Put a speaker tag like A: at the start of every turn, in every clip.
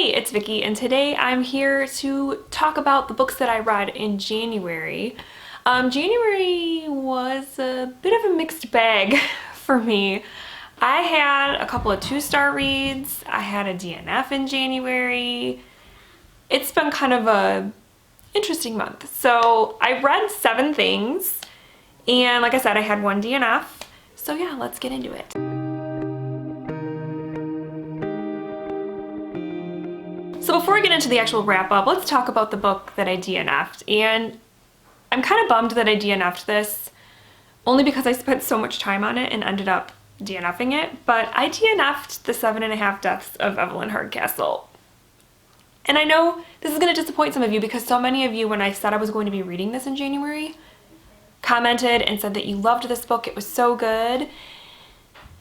A: Hey, it's Vicky, and today I'm here to talk about the books that I read in January. January was a bit of a mixed bag for me. I had a couple of 2-star reads, I had a DNF in January. It's been kind of a interesting month. So I read 7 things, and like I said, I had 1 DNF. So yeah, let's get into it. So before we get into the actual wrap-up, let's talk about the book that I DNF'd. And I'm kind of bummed that I DNF'd this, only because I spent so much time on it and ended up DNFing it. But I DNF'd The 7.5 Deaths of Evelyn Hardcastle. And I know this is going to disappoint some of you because so many of you, when I said I was going to be reading this in January, commented and said that you loved this book, it was so good.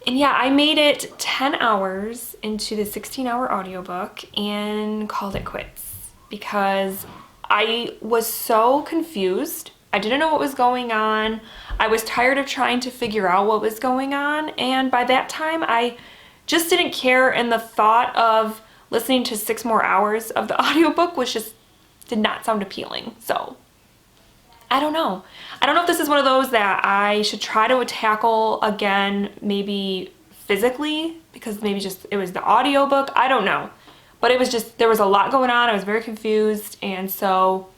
A: And yeah, I made it 10 hours into the 16-hour audiobook and called it quits because I was so confused. I didn't know what was going on. I was tired of trying to figure out what was going on, and by that time I just didn't care, and the thought of listening to 6 more hours of the audiobook did not sound appealing. So I don't know. I don't know if this is one of those that I should try to tackle again, maybe physically, because maybe just it was the audiobook. I don't know. But it was just, there was a lot going on. I was very confused, and so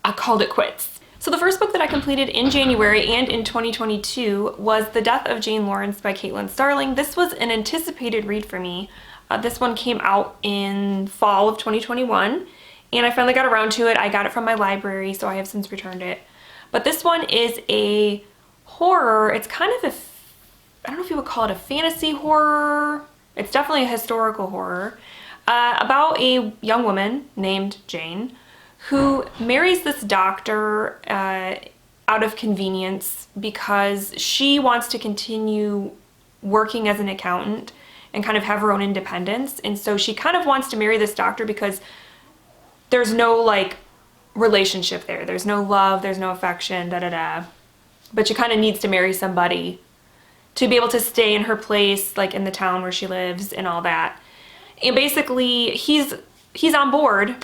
A: I called it quits. So the first book that I completed in January and in 2022 was The Death of Jane Lawrence by Caitlin Starling. This was an anticipated read for me. This one came out in fall of 2021, and I finally got around to it. I got it from my library, so I have since returned it. But this one is a horror. It's kind of I don't know if you would call it a fantasy horror. It's definitely a historical horror about a young woman named Jane who marries this doctor out of convenience because she wants to continue working as an accountant and kind of have her own independence. And so she kind of wants to marry this doctor because there's no relationship there. There's no love, there's no affection, but she kind of needs to marry somebody to be able to stay in her place, like in the town where she lives and all that. And basically he's on board.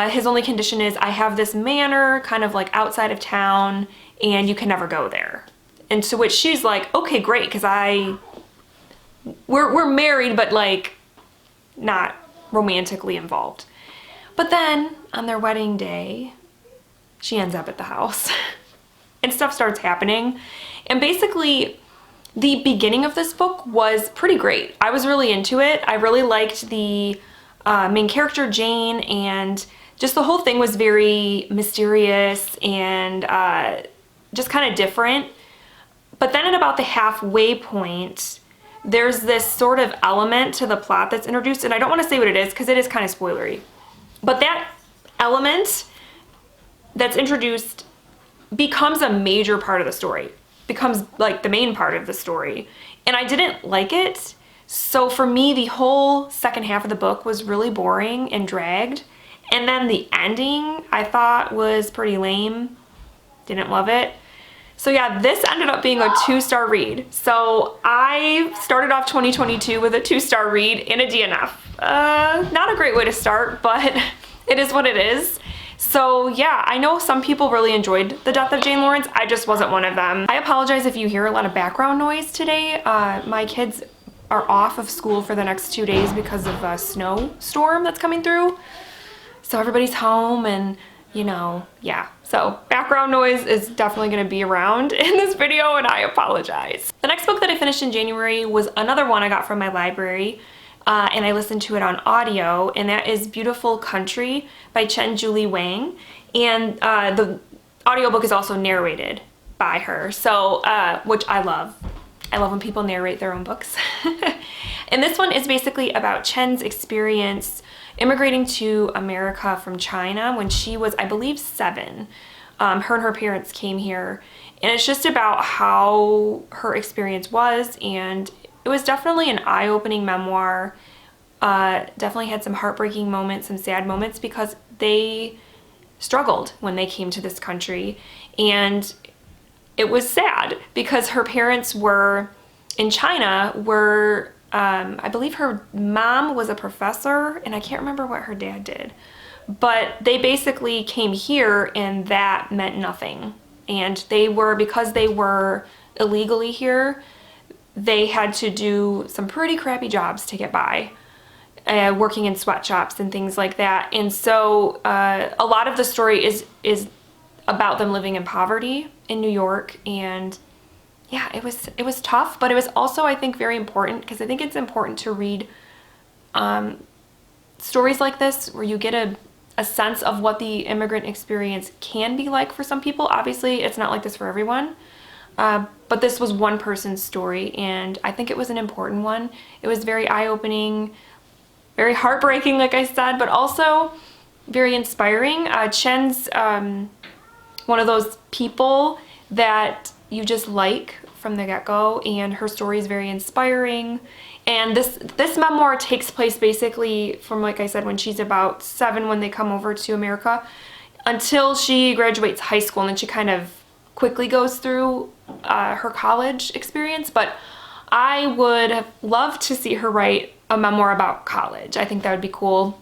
A: His only condition is, I have this manor kind of like outside of town and you can never go there. And to which she's like, okay, great, because we're married, but like not romantically involved. But then on their wedding day, she ends up at the house and stuff starts happening. And basically the beginning of this book was pretty great. I was really into it. I really liked the main character, Jane, and just the whole thing was very mysterious and just kind of different. But then at about the halfway point, there's this sort of element to the plot that's introduced, and I don't want to say what it is because it is kind of spoilery. But that element that's introduced becomes a major part of the story, becomes like the main part of the story. And I didn't like it. So for me, the whole second half of the book was really boring and dragged. And then the ending I thought was pretty lame. Didn't love it. So yeah, this ended up being a 2-star read. So I started off 2022 with a 2-star read and a DNF. Not a great way to start, but it is what it is. So yeah, I know some people really enjoyed The Death of Jane Lawrence. I just wasn't one of them. I apologize if you hear a lot of background noise today. My kids are off of school for the next 2 days because of a snowstorm that's coming through. So everybody's home and, you know, yeah. So background noise is definitely going to be around in this video, and I apologize. The next book that I finished in January was another one I got from my library, and I listened to it on audio, and that is Beautiful Country by Chen Julie Wang. And the audiobook is also narrated by her, so which I love. I love when people narrate their own books. And this one is basically about Chen's experience immigrating to America from China when she was, I believe, 7. Her and her parents came here, and it's just about how her experience was, and it was definitely an eye-opening memoir. Definitely had some heartbreaking moments, some sad moments, because they struggled when they came to this country, and it was sad because her parents were in China, were I believe her mom was a professor, and I can't remember what her dad did. But they basically came here, and that meant nothing. And because they were illegally here, they had to do some pretty crappy jobs to get by, working in sweatshops and things like that. And so a lot of the story is about them living in poverty in New York. And yeah, it was tough, but it was also, I think, very important, because I think it's important to read stories like this where you get a sense of what the immigrant experience can be like for some people. Obviously, it's not like this for everyone, but this was one person's story, and I think it was an important one. It was very eye-opening, very heartbreaking, like I said, but also very inspiring. Chen's one of those people that you just like from the get-go, and her story is very inspiring. And this memoir takes place basically from, like I said, when she's about 7 when they come over to America, until she graduates high school, and then she kind of quickly goes through her college experience. But I would have loved to see her write a memoir about college. I think that would be cool.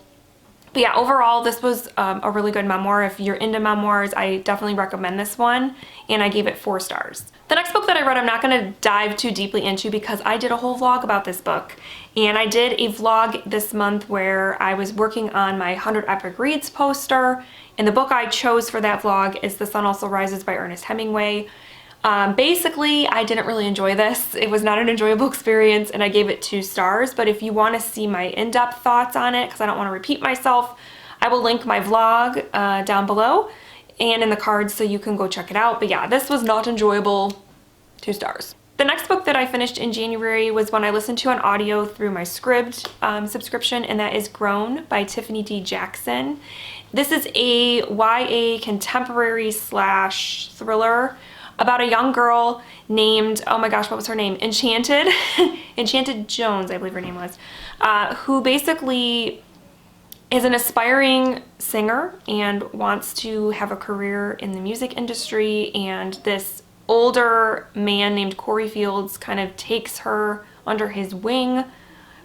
A: But yeah, overall, this was a really good memoir. If you're into memoirs, I definitely recommend this one, and I gave it 4 stars. The next book that I read, I'm not going to dive too deeply into, because I did a whole vlog about this book. And I did a vlog this month where I was working on my 100 Epic Reads poster, and the book I chose for that vlog is The Sun Also Rises by Ernest Hemingway. Basically, I didn't really enjoy this. It was not an enjoyable experience, and I gave it 2 stars. But if you want to see my in-depth thoughts on it, because I don't want to repeat myself, I will link my vlog down below and in the cards, so you can go check it out. But yeah, this was not enjoyable. 2 stars. The next book that I finished in January was one I listened to on audio through my Scribd subscription, and that is Grown by Tiffany D. Jackson. This is a YA contemporary / thriller about a young girl named, oh my gosh, what was her name? Enchanted. Enchanted Jones, I believe her name was, who basically is an aspiring singer and wants to have a career in the music industry, and this older man named Corey Fields kind of takes her under his wing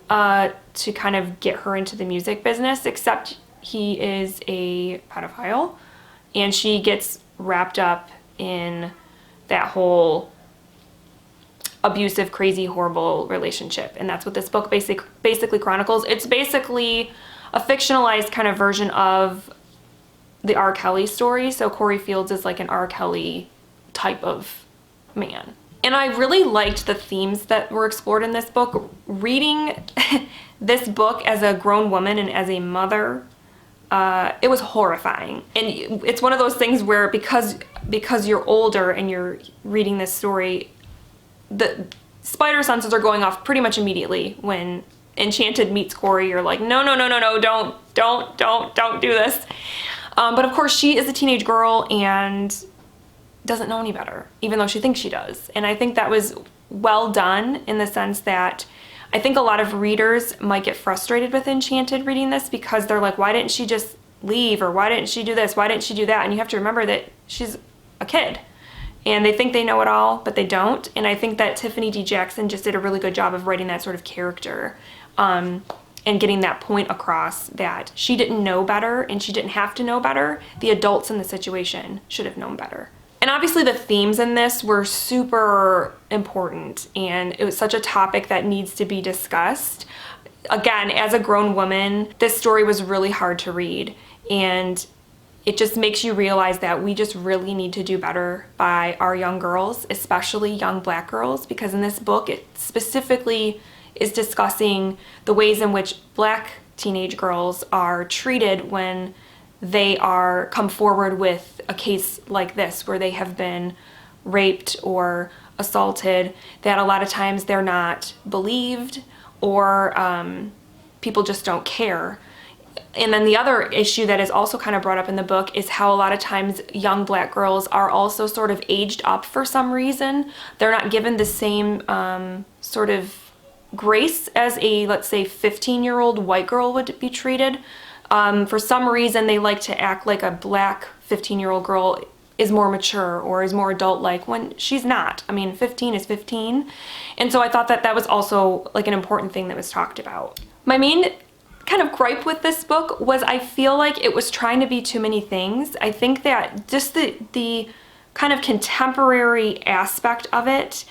A: to kind of get her into the music business, except he is a pedophile, and she gets wrapped up in that whole abusive, crazy, horrible relationship. And that's what this book basically chronicles. It's basically a fictionalized kind of version of the R. Kelly story. So Corey Fields is like an R. Kelly type of man. And I really liked the themes that were explored in this book. Reading this book as a grown woman and as a mother, it was horrifying. And it's one of those things where because you're older and you're reading this story, the spider senses are going off pretty much immediately. When Enchanted meets Corey, you're like, no, don't do this. But of course, she is a teenage girl and doesn't know any better, even though she thinks she does. And I think that was well done, in the sense that I think a lot of readers might get frustrated with Enchanted reading this, because they're like, why didn't she just leave? Or why didn't she do this? Why didn't she do that? And you have to remember that she's a kid, and they think they know it all, but they don't. And I think that Tiffany D. Jackson just did a really good job of writing that sort of character, and getting that point across that she didn't know better, and she didn't have to know better. The adults in the situation should have known better. And obviously the themes in this were super important, and it was such a topic that needs to be discussed. Again, as a grown woman, this story was really hard to read, and it just makes you realize that we just really need to do better by our young girls, especially young Black girls, because in this book it specifically is discussing the ways in which Black teenage girls are treated when they come forward with a case like this, where they have been raped or assaulted, that a lot of times they're not believed, or people just don't care. And then the other issue that is also kind of brought up in the book is how a lot of times young Black girls are also sort of aged up for some reason. They're not given the same sort of grace as a, let's say, 15-year-old white girl would be treated. For some reason, they like to act like a Black 15-year-old girl is more mature or is more adult-like when she's not. I mean, 15 is 15. And so I thought that that was also like an important thing that was talked about. My main kind of gripe with this book was I feel like it was trying to be too many things. I think that just the kind of contemporary aspect of it,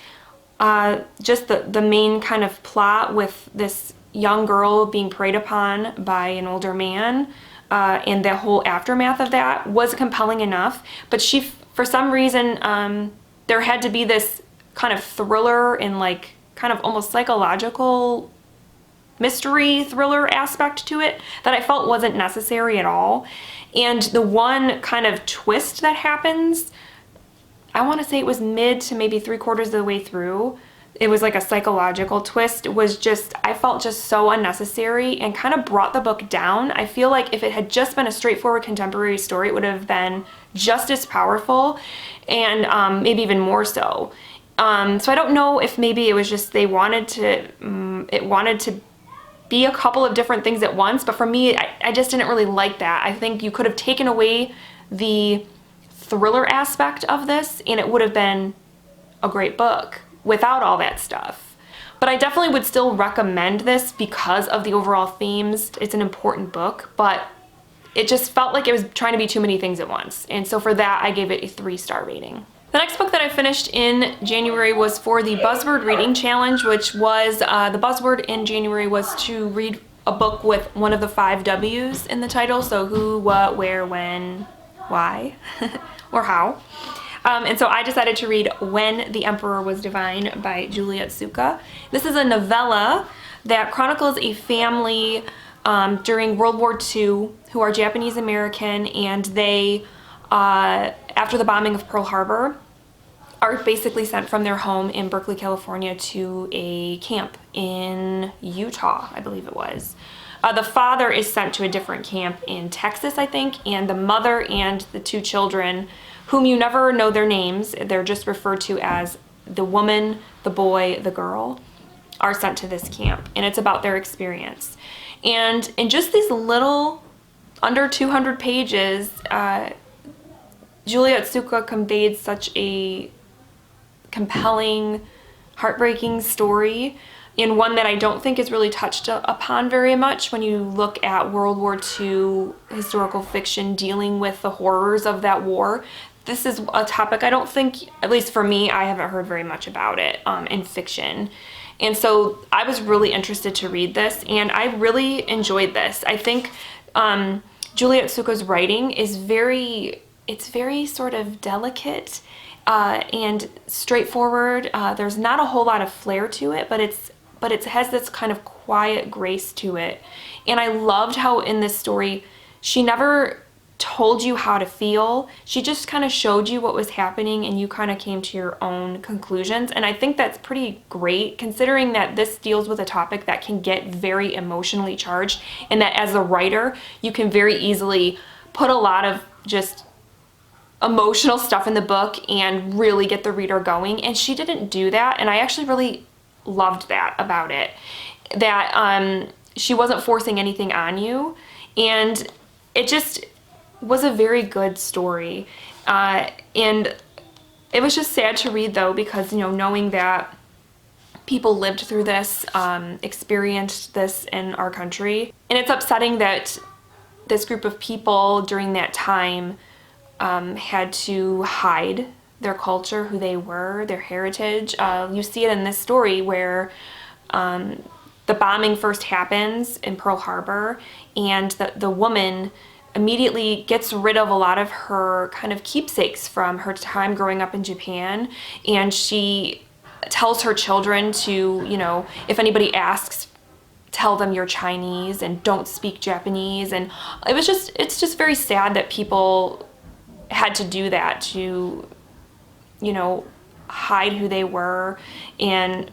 A: just the main kind of plot with this young girl being preyed upon by an older man, and the whole aftermath of that was compelling enough. But she, for some reason, there had to be this kind of thriller and like kind of almost psychological mystery thriller aspect to it that I felt wasn't necessary at all. And the one kind of twist that happens, I want to say it was mid to maybe 3/4 of the way through, it was like a psychological twist, was just, I felt just so unnecessary and kind of brought the book down. I feel like if it had just been a straightforward contemporary story, it would have been just as powerful and maybe even more so. So I don't know if maybe it was just they wanted to, it wanted to be a couple of different things at once, but for me, I just didn't really like that. I think you could have taken away the thriller aspect of this and it would have been a great book without all that stuff. But I definitely would still recommend this because of the overall themes. It's an important book, but it just felt like it was trying to be too many things at once. And so for that, I gave it a 3-star rating. The next book that I finished in January was for the Buzzword Reading Challenge, which was, the buzzword in January was to read a book with one of the 5 W's in the title. So who, what, where, when, why, or how. And so I decided to read When the Emperor Was Divine by Julia Tsuka. This is a novella that chronicles a family during World War II who are Japanese American, and they, after the bombing of Pearl Harbor, are basically sent from their home in Berkeley, California to a camp in Utah, I believe it was. The father is sent to a different camp in Texas, I think, and the mother and the 2 children, whom you never know their names, they're just referred to as the woman, the boy, the girl, are sent to this camp, and it's about their experience. And in just these little, under 200 pages, Julia Tsuka conveyed such a compelling, heartbreaking story, and one that I don't think is really touched upon very much when you look at World War II historical fiction dealing with the horrors of that war. This is a topic I don't think, at least for me, I haven't heard very much about it in fiction. And so I was really interested to read this, and I really enjoyed this. I think Julia Tsuka's writing is it's very sort of delicate and straightforward. There's not a whole lot of flair to it, but it has this kind of quiet grace to it. And I loved how in this story, she never told you how to feel. She just kind of showed you what was happening and you kind of came to your own conclusions. And I think that's pretty great considering that this deals with a topic that can get very emotionally charged, and that as a writer, you can very easily put a lot of just emotional stuff in the book and really get the reader going. And she didn't do that, and I actually really loved that about it, that she wasn't forcing anything on you, and it just was a very good story. And it was just sad to read though, because knowing that people lived through this, experienced this in our country, and it's upsetting that this group of people during that time had to hide their culture, who they were, their heritage. You see it in this story where the bombing first happens in Pearl Harbor, and the woman immediately gets rid of a lot of her kind of keepsakes from her time growing up in Japan, and she tells her children to, if anybody asks, tell them you're Chinese and don't speak Japanese. And it's just very sad that people had to do that to, hide who they were, and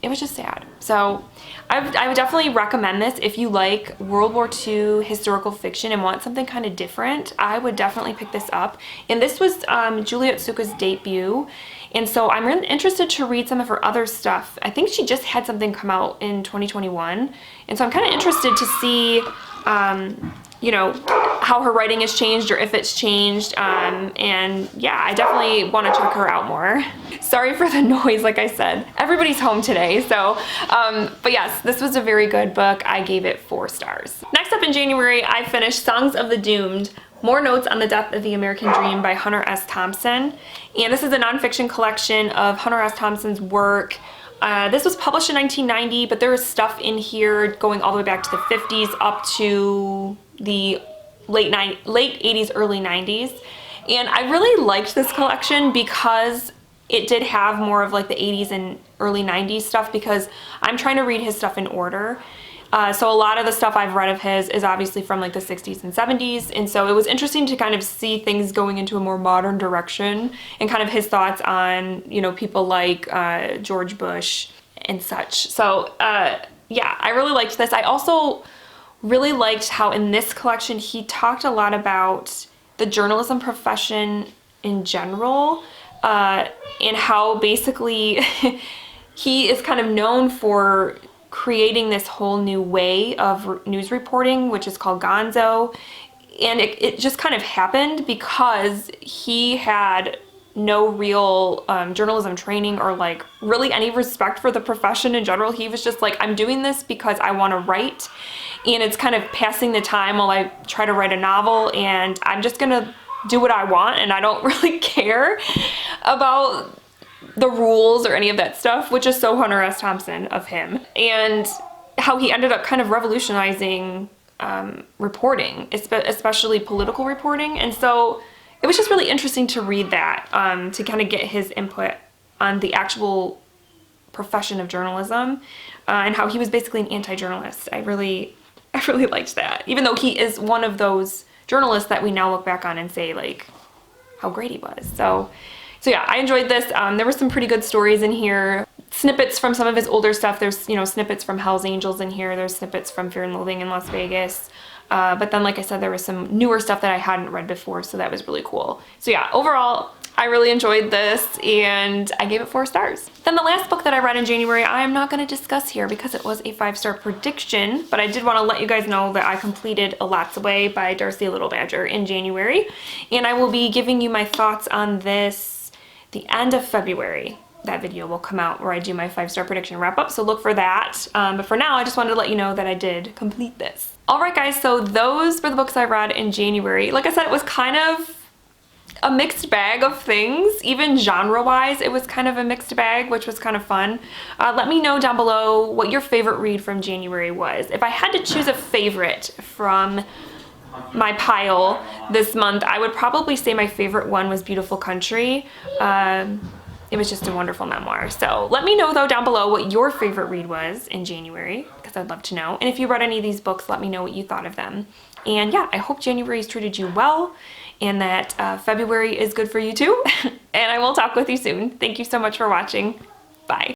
A: it was just sad. So I would definitely recommend this if you like World War II historical fiction and want something kind of different. I would definitely pick this up. And this was Julia Tsuka's debut, and so I'm really interested to read some of her other stuff. I think she just had something come out in 2021, and so I'm kind of interested to see how how her writing has changed or if it's changed. And yeah, I definitely want to check her out more. Sorry for the noise, like I said. Everybody's home today, so, but yes, this was a very good book. I gave it 4 stars. Next up in January, I finished Songs of the Doomed, More Notes on the Death of the American Dream by Hunter S. Thompson. And this is a nonfiction collection of Hunter S. Thompson's work. This was published in 1990, but there is stuff in here going all the way back to the 50s up to the late 80s, early 90s. And I really liked this collection because it did have more of like the 80s and early 90s stuff, because I'm trying to read his stuff in order. So a lot of the stuff I've read of his is obviously from like the 60s and 70s, and so it was interesting to kind of see things going into a more modern direction and kind of his thoughts on, you know, people like George Bush and such. So yeah, I really liked this. I also really liked how in this collection he talked a lot about the journalism profession in general, and how basically he is kind of known for creating this whole new way of news reporting, which is called gonzo. And it just kind of happened because he had no real journalism training or like really any respect for the profession in general. He was just like, I'm doing this because I want to write, and it's kind of passing the time while I try to write a novel, and I'm just gonna do what I want, and I don't really care about the rules or any of that stuff, which is so Hunter S. Thompson of him. And how he ended up kind of revolutionizing reporting, especially political reporting. And so it was just really interesting to read that, to kind of get his input on the actual profession of journalism, and how he was basically an anti-journalist. I really liked that, even though he is one of those journalists that we now look back on and say like how great he was. So yeah, I enjoyed this. There were some pretty good stories in here. Snippets from some of his older stuff. There's, you know, snippets from Hell's Angels in here. There's snippets from Fear and Loathing in Las Vegas. But then, like I said, there was some newer stuff that I hadn't read before, so that was really cool. So yeah, overall, I really enjoyed this, and I gave it 4 stars. Then the last book that I read in January, I am not going to discuss here because it was a 5-star prediction, but I did want to let you guys know that I completed A Lot's Away by Darcy Little Badger in January, and I will be giving you my thoughts on this the end of February. That video will come out where I do my 5-star prediction wrap up, so look for that. But for now, I just wanted to let you know that I did complete this. Alright guys, so those were the books I read in January. Like I said, it was kind of a mixed bag of things. Even genre-wise, it was kind of a mixed bag, which was kind of fun. Let me know down below what your favorite read from January was. If I had to choose a favorite from my pile this month, I would probably say my favorite one was Beautiful Country. It was just a wonderful memoir. So let me know though down below what your favorite read was in January, because I'd love to know. And if you read any of these books, let me know what you thought of them. And yeah, I hope January's treated you well, and that February is good for you too. And I will talk with you soon. Thank you so much for watching. Bye.